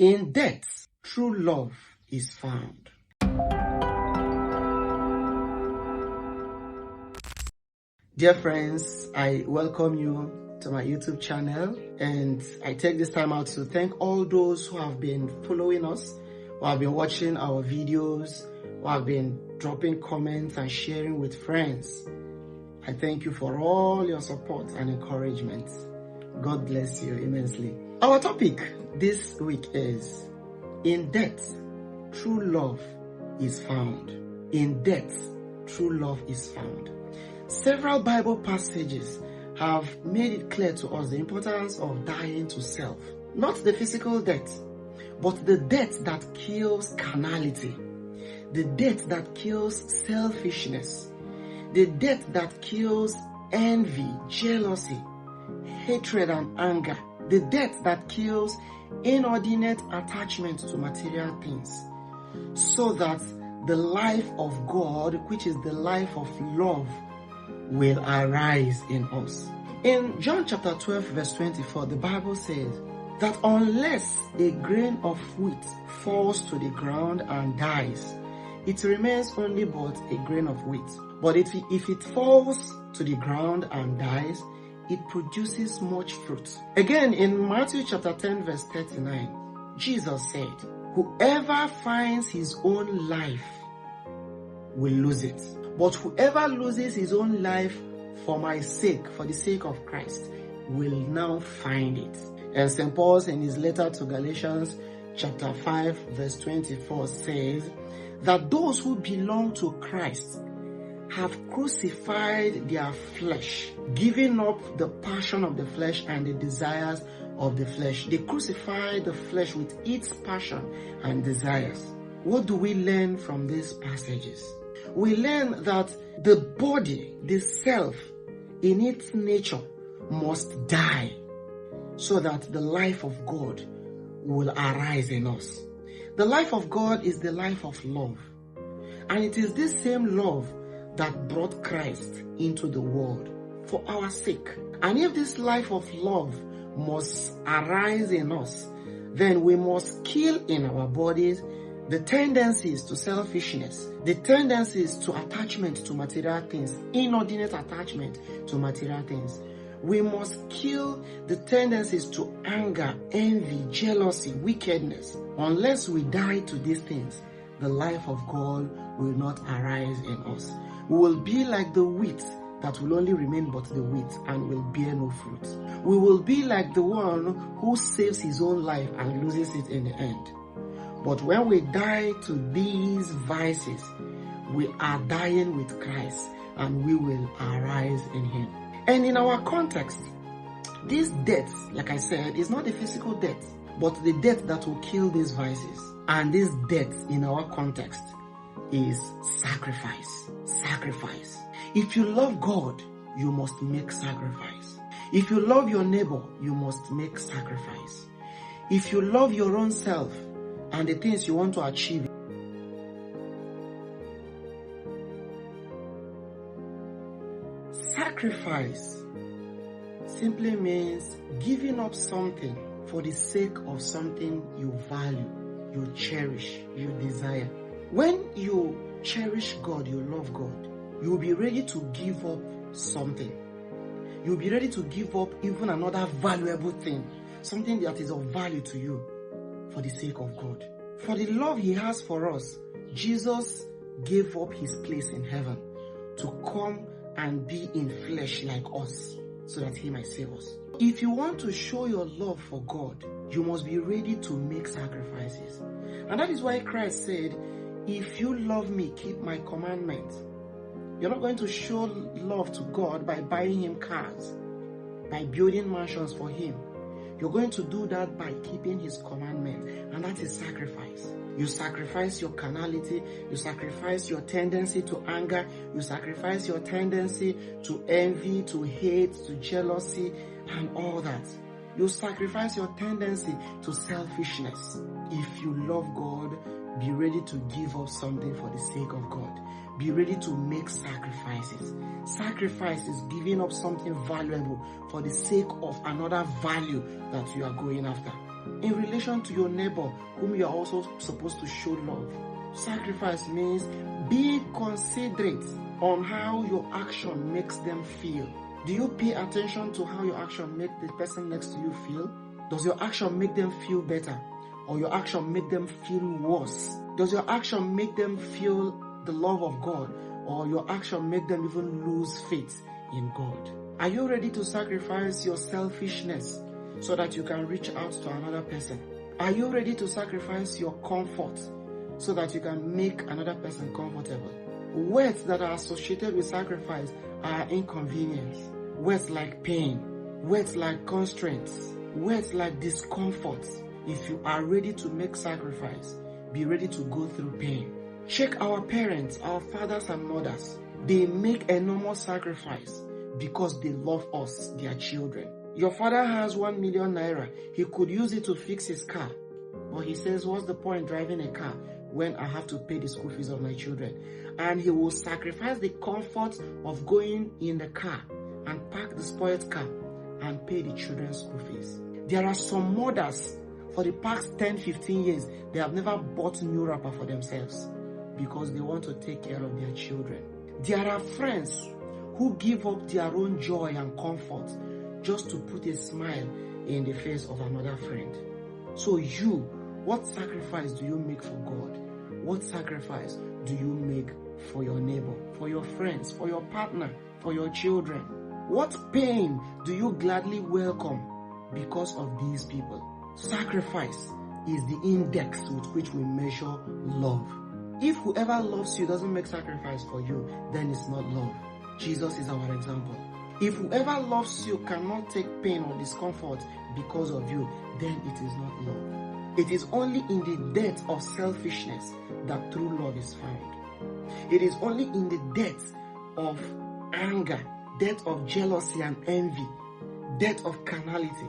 In death, true love is found. Dear friends, I welcome you to my YouTube channel, and I take this time out to thank all those who have been following us, who have been watching our videos, who have been dropping comments and sharing with friends. I thank you for all your support and encouragement. God bless you immensely. Our topic this week is, in death, true love is found. In death, true love is found. Several Bible passages have made it clear to us the importance of dying to self. Not the physical death, but the death that kills carnality, the death that kills selfishness, the death that kills envy, jealousy, hatred and anger, the death that kills inordinate attachment to material things, so that the life of God, which is the life of love, will arise in us. In John chapter 12 verse 24, the Bible says that unless a grain of wheat falls to the ground and dies, it remains only but a grain of wheat. But if it falls to the ground and dies, it produces much fruit. Again, in Matthew chapter 10 verse 39, Jesus said, whoever finds his own life will lose it. But whoever loses his own life for my sake, for the sake of Christ, will now find it. And St. Paul in his letter to Galatians chapter 5 verse 24 says that those who belong to Christ have crucified their flesh, giving up the passion of the flesh and the desires of the flesh. They crucify the flesh with its passion and desires. What do we learn from these passages? We learn that the body, the self, in its nature must die so that the life of God will arise in us. The life of God is the life of love. And it is this same love that brought Christ into the world for our sake. And if this life of love must arise in us, then we must kill in our bodies the tendencies to selfishness, the tendencies to attachment to material things, inordinate attachment to material things. We must kill the tendencies to anger, envy, jealousy, wickedness. Unless we die to these things, the life of God will not arise in us. We will be like the wheat that will only remain but the wheat and will bear no fruit. We will be like the one who saves his own life and loses it in the end. But when we die to these vices, we are dying with Christ and we will arise in him. And in our context, this death, like I said, is not a physical death, but the death that will kill these vices. And this death in our context is sacrifice. Sacrifice. If you love God, you must make sacrifice. If you love your neighbor, you must make sacrifice. If you love your own self and the things you want to achieve, sacrifice simply means giving up something for the sake of something you value, you cherish, you desire. When you cherish God, you love God, you'll be ready to give up something. You'll be ready to give up even another valuable thing, something that is of value to you, for the sake of God. For the love he has for us, Jesus gave up his place in heaven to come and be in flesh like us so that he might save us. If you want to show your love for God, you must be ready to make sacrifices. And that is why Christ said, if you love me, keep my commandments. You're not going to show love to God by buying him cars, by building mansions for him. You're going to do that by keeping his commandment, and that is sacrifice. You sacrifice your carnality, you sacrifice your tendency to anger, you sacrifice your tendency to envy, to hate, to jealousy, and all that. You sacrifice your tendency to selfishness. If you love God, be ready to give up something for the sake of God. Be ready to make sacrifices. Sacrifice is giving up something valuable for the sake of another value that you are going after. In relation to your neighbor, whom you are also supposed to show love. Sacrifice means be considerate on how your action makes them feel. Do you pay attention to how your action makes the person next to you feel? Does your action make them feel better? Or your action make them feel worse? Does your action make them feel the love of God? Or your action make them even lose faith in God? Are you ready to sacrifice your selfishness so that you can reach out to another person? Are you ready to sacrifice your comfort so that you can make another person comfortable? Words that are associated with sacrifice are inconvenience. Words like pain, words like constraints, words like discomfort. If you are ready to make sacrifice, be ready to go through pain. Check our parents, our fathers and mothers. They make enormous sacrifice because they love us, their children. Your father has 1 million naira. He could use it to fix his car. But he says, what's the point driving a car when I have to pay the school fees of my children? And he will sacrifice the comfort of going in the car and park the spoiled car and pay the children's school fees. There are some mothers, for the past 10-15 years, they have never bought new wrapper for themselves because they want to take care of their children. There are friends who give up their own joy and comfort just to put a smile in the face of another friend. So you, what sacrifice do you make for God? What sacrifice do you make for your neighbor, for your friends, for your partner, for your children? What pain do you gladly welcome because of these people? Sacrifice is the index with which we measure love. If whoever loves you doesn't make sacrifice for you, then it's not love. Jesus is our example. If whoever loves you cannot take pain or discomfort because of you, then it is not love. It is only in the depth of selfishness that true love is found. It is only in the depth of anger, depth of jealousy and envy, depth of carnality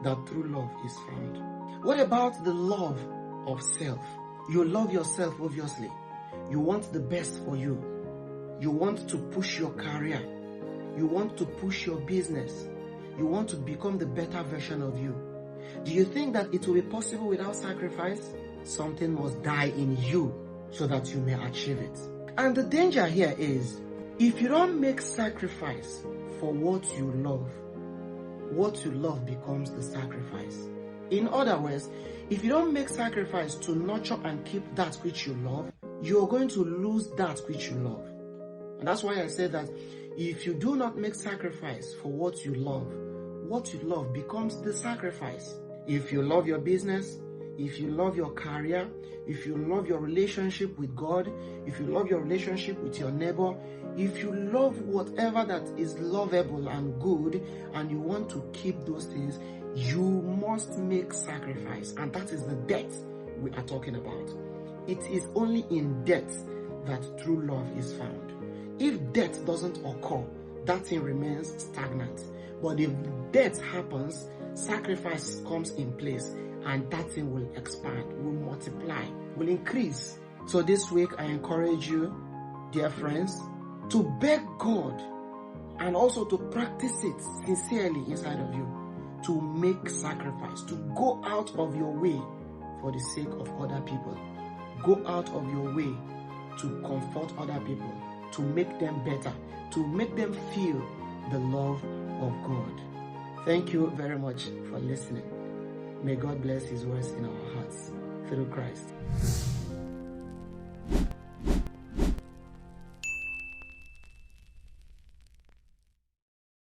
that true love is found. What about the love of self? You love yourself, obviously. You want the best for you. You want to push your career. You want to push your business. You want to become the better version of you. Do you think that it will be possible without sacrifice? Something must die in you so that you may achieve it. And the danger here is, if you don't make sacrifice for what you love becomes the sacrifice. In other words, if you don't make sacrifice to nurture and keep that which you love, you are going to lose that which you love. And that's why I said that if you do not make sacrifice for what you love becomes the sacrifice. If you love your business, if you love your career, if you love your relationship with God, if you love your relationship with your neighbor, if you love whatever that is lovable and good, and you want to keep those things, you must make sacrifice. And that is the depth we are talking about. It is only in depth that true love is found. If death doesn't occur, that thing remains stagnant. But if death happens, sacrifice comes in place, and that thing will expand, will multiply, will increase. So this week I encourage you, dear friends, to beg God and also to practice it sincerely inside of you, to make sacrifice, to go out of your way for the sake of other people. Go out of your way to comfort other people, to make them better, to make them feel the love of God. Thank you very much for listening. May God bless His words in our hearts through Christ.